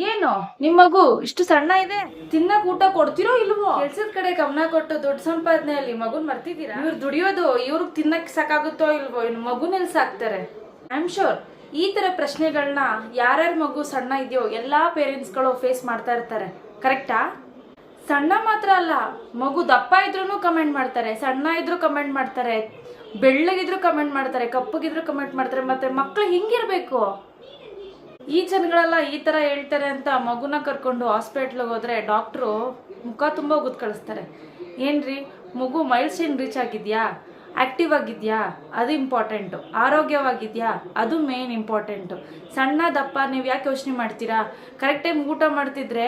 ಏನು ನಿಮ್ ಮಗು ಇಷ್ಟು ಸಣ್ಣ ಇದೆ, ತಿನ್ನಕ್ ಊಟ ಕೊಡ್ತಿರೋ ಇಲ್ವೋ? ಕೆಲ್ಸದ ಕಡೆ ಗಮನ ಕೊಟ್ಟು ದುಡ್ಡು ಸಂಪಾದನೆಯಲ್ಲಿ ಮಗುನ್ ಮರ್ತಿದ್ದೀರಾ? ಇವ್ರು ದುಡಿಯೋದು ಇವ್ರಿಗೆ ತಿನ್ನಕ್ ಸಾಕಾಗುತ್ತೋ ಇಲ್ವೋ, ಇನ್ನು ಮಗುನೆಲ್ ಸಾಕ್ತಾರೆ? ಐ ಆಮ್ ಶೋರ್ ಈ ತರ ಪ್ರಶ್ನೆಗಳನ್ನ ಯಾರ್ಯಾರ ಮಗು ಸಣ್ಣ ಇದೆಯೋ ಎಲ್ಲಾ ಪೇರೆಂಟ್ಸ್ಗಳು ಫೇಸ್ ಮಾಡ್ತಾ ಇರ್ತಾರೆ. ಕರೆಕ್ಟಾ? ಸಣ್ಣ ಮಾತ್ರ ಅಲ್ಲ, ಮಗು ದಪ್ಪ ಇದ್ರೂ ಕಮೆಂಟ್ ಮಾಡ್ತಾರೆ, ಸಣ್ಣ ಇದ್ರು ಕಮೆಂಟ್ ಮಾಡ್ತಾರೆ, ಬೆಳ್ಳಗಿದ್ರು ಕಮೆಂಟ್ ಮಾಡ್ತಾರೆ, ಕಪ್ಪಗಿದ್ರು ಕಮೆಂಟ್ ಮಾಡ್ತಾರೆ. ಮತ್ತೆ ಮಕ್ಳು ಹಿಂಗಿರ್ಬೇಕು? ಈ ಜನಗಳೆಲ್ಲ ಈ ತರ ಹೇಳ್ತಾರೆ ಅಂತ ಮಗುನ ಕರ್ಕೊಂಡು ಹಾಸ್ಪಿಟ್ಲಿಗೆ ಹೋದ್ರೆ ಡಾಕ್ಟ್ರು ಮುಖ ತುಂಬ ಉಗಿದ್ ಕಳಿಸ್ತಾರೆ. ಏನ್ರಿ ಮಗು ಮೈಲ್ಸ್ಟೋನ್ ರೀಚ್ ಆಗಿದ್ಯಾ, ಆಕ್ಟಿವ್ ಆಗಿದ್ಯಾ, ಅದು ಇಂಪಾರ್ಟೆಂಟು. ಆರೋಗ್ಯವಾಗಿದ್ಯಾ, ಅದು ಮೇನ್ ಇಂಪಾರ್ಟೆಂಟು. ಸಣ್ಣ ದಪ್ಪ ನೀವು ಯಾಕೆ ಯೋಚನೆ ಮಾಡ್ತೀರಾ? ಕರೆಕ್ಟ್ ಟೈಮ್ ಊಟ ಮಾಡ್ತಿದ್ರೆ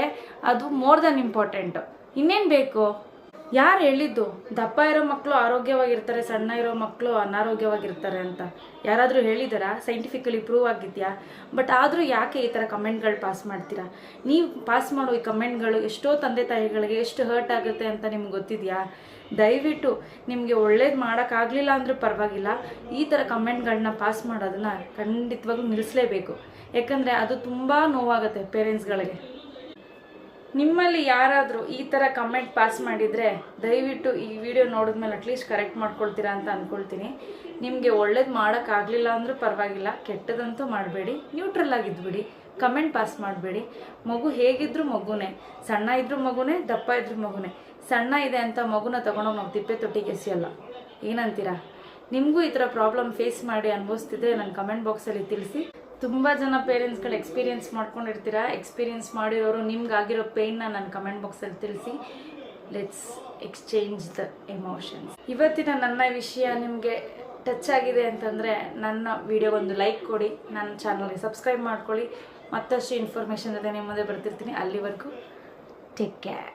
ಅದು ಮೋರ್ ದನ್ ಇಂಪಾರ್ಟೆಂಟು. ಇನ್ನೇನು ಬೇಕು? ಯಾರು ಹೇಳಿದ್ದು ದಪ್ಪ ಇರೋ ಮಕ್ಕಳು ಆರೋಗ್ಯವಾಗಿರ್ತಾರೆ, ಸಣ್ಣ ಇರೋ ಮಕ್ಕಳು ಅನಾರೋಗ್ಯವಾಗಿರ್ತಾರೆ ಅಂತ? ಯಾರಾದರೂ ಹೇಳಿದಾರಾ? ಸೈಂಟಿಫಿಕಲಿ ಪ್ರೂವ್ ಆಗಿದೆಯಾ? ಬಟ್ ಆದರೂ ಯಾಕೆ ಈ ಥರ ಕಮೆಂಟ್ಗಳು ಪಾಸ್ ಮಾಡ್ತೀರಾ? ನೀವು ಪಾಸ್ ಮಾಡೋ ಈ ಕಮೆಂಟ್ಗಳು ಎಷ್ಟೋ ತಂದೆ ತಾಯಿಗಳಿಗೆ ಎಷ್ಟು ಹರ್ಟ್ ಆಗುತ್ತೆ ಅಂತ ನಿಮ್ಗೆ ಗೊತ್ತಿದೆಯಾ? ದಯವಿಟ್ಟು ನಿಮಗೆ ಒಳ್ಳೇದು ಮಾಡೋಕ್ಕಾಗಲಿಲ್ಲ ಅಂದರೂ ಪರವಾಗಿಲ್ಲ, ಈ ಥರ ಕಮೆಂಟ್ಗಳನ್ನ ಪಾಸ್ ಮಾಡೋದನ್ನ ಖಂಡಿತವಾಗ್ಲೂ ನಿಲ್ಲಿಸಲೇಬೇಕು. ಯಾಕಂದರೆ ಅದು ತುಂಬ ನೋವಾಗುತ್ತೆ ಪೇರೆಂಟ್ಸ್ಗಳಿಗೆ. ನಿಮ್ಮಲ್ಲಿ ಯಾರಾದರೂ ಈ ಥರ ಕಮೆಂಟ್ ಪಾಸ್ ಮಾಡಿದರೆ ದಯವಿಟ್ಟು ಈ ವಿಡಿಯೋ ನೋಡಿದ್ಮೇಲೆ ಅಟ್ಲೀಸ್ಟ್ ಕರೆಕ್ಟ್ ಮಾಡ್ಕೊಳ್ತೀರಾ ಅಂತ ಅಂದ್ಕೊಳ್ತೀನಿ. ನಿಮಗೆ ಒಳ್ಳೇದು ಮಾಡೋಕ್ಕಾಗಲಿಲ್ಲ ಅಂದರೂ ಪರವಾಗಿಲ್ಲ, ಕೆಟ್ಟದಂತೂ ಮಾಡಬೇಡಿ, ನ್ಯೂಟ್ರಲ್ ಆಗಿದ್ಬಿಡಿ, ಕಮೆಂಟ್ ಪಾಸ್ ಮಾಡಬೇಡಿ. ಮಗು ಹೇಗಿದ್ರೂ ಮಗುನೇ, ಸಣ್ಣ ಇದ್ರೂ ಮಗುನೇ, ದಪ್ಪ ಇದ್ರೂ ಮಗುನೇ. ಸಣ್ಣ ಇದೆ ಅಂತ ಮಗುನ ತೊಗೊಂಡೋಗಿ ನಾವು ತಿಪ್ಪೆ ತೊಟ್ಟಿಗೆ ಎಸೆಯಲ್ಲ. ಏನಂತೀರಾ? ನಿಮಗೂ ಈ ಥರ ಪ್ರಾಬ್ಲಮ್ ಫೇಸ್ ಮಾಡಿ ಅನುಭವಿಸ್ತಿದ್ರೆ ನನ್ನ ಕಮೆಂಟ್ ಬಾಕ್ಸಲ್ಲಿ ತಿಳಿಸಿ. ತುಂಬ ಜನ ಪೇರೆಂಟ್ಸ್ಗಳು ಎಕ್ಸ್ಪೀರಿಯೆನ್ಸ್ ಮಾಡ್ಕೊಂಡಿರ್ತೀರಾ. ಎಕ್ಸ್ಪೀರಿಯೆನ್ಸ್ ಮಾಡಿರೋರು ನಿಮ್ಗಾಗಿರೋ ಪೇಯ್ನ ನನ್ನ ಕಮೆಂಟ್ ಬಾಕ್ಸಲ್ಲಿ ತಿಳಿಸಿ. Let's exchange the emotions. ಇವತ್ತಿನ ನನ್ನ ವಿಷಯ ನಿಮಗೆ ಟಚ್ ಆಗಿದೆ ಅಂತಂದರೆ ನನ್ನ ವಿಡಿಯೋಗೊಂದು ಲೈಕ್ ಕೊಡಿ, ನನ್ನ ಚಾನಲ್ಗೆ ಸಬ್ಸ್ಕ್ರೈಬ್ ಮಾಡ್ಕೊಳ್ಳಿ. ಮತ್ತಷ್ಟು ಇನ್ಫಾರ್ಮೇಷನ್ ಜೊತೆ ನಿಮ್ಮ ಮುಂದೆ ಬರ್ತಿರ್ತೀನಿ. ಅಲ್ಲಿವರೆಗೂ ಟೇಕ್ ಕೇರ್.